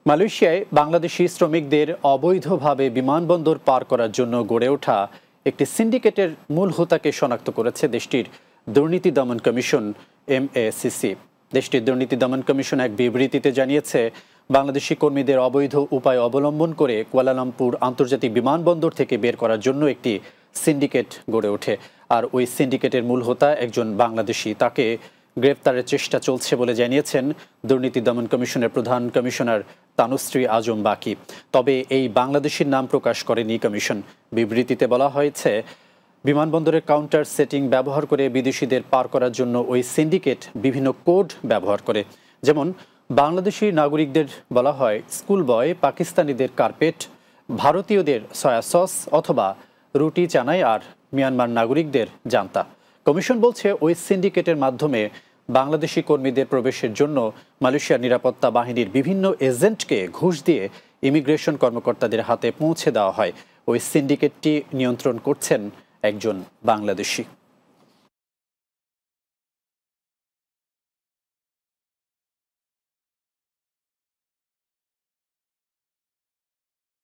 মালয়েশিয়ায় বাংলাদেশি শ্রমিকদের অবৈধভাবে বিমানবন্দর পার করার জন্য গড়ে ওঠা একটি সিন্ডিকেটের মূল হোতাকে শনাক্ত করেছে দেশটির দুর্নীতি দমন কমিশন MACC। দেশটির দুর্নীতি দমন কমিশন এক বিবৃতিতে জানিয়েছে, বাংলাদেশি কর্মীদের অবৈধ উপায় অবলম্বন করে কুয়ালালামপুর আন্তর্জাতিক বিমানবন্দর থেকে বের করার জন্য একটি সিন্ডিকেট গড়ে ওঠে। আর ওই সিন্ডিকেটের মূল হোতা একজন বাংলাদেশি। তাকে গ্রেফতারের চেষ্টা চলছে বলে জানিয়েছেন দুর্নীতি দমন কমিশনের প্রধান কমিশনার তানুশ্রী আজম বাকি। তবে এই বাংলাদেশির নাম প্রকাশ করেনি কমিশন। বিবৃতিতে বলা হয়েছে, বিমানবন্দরের কাউন্টার সেটিং ব্যবহার করে বিদেশিদের পার করার জন্য ওই সিন্ডিকেট বিভিন্ন কোড ব্যবহার করে। যেমন বাংলাদেশি নাগরিকদের বলা হয় স্কুল বয়, পাকিস্তানিদের কার্পেট, ভারতীয়দের সয়া সস অথবা রুটি চানাই, আর মিয়ানমার নাগরিকদের জান্তা। কমিশন বলছে, ওই সিন্ডিকেটের মাধ্যমে বাংলাদেশি কর্মীদের প্রবেশের জন্য মালয়েশিয়ার নিরাপত্তা বাহিনীর বিভিন্ন এজেন্টকে ঘুষ দিয়ে ইমিগ্রেশন কর্মকর্তাদের হাতে পৌঁছে দেওয়া হয়। ওই সিন্ডিকেটটি নিয়ন্ত্রণ করছেন একজন বাংলাদেশি।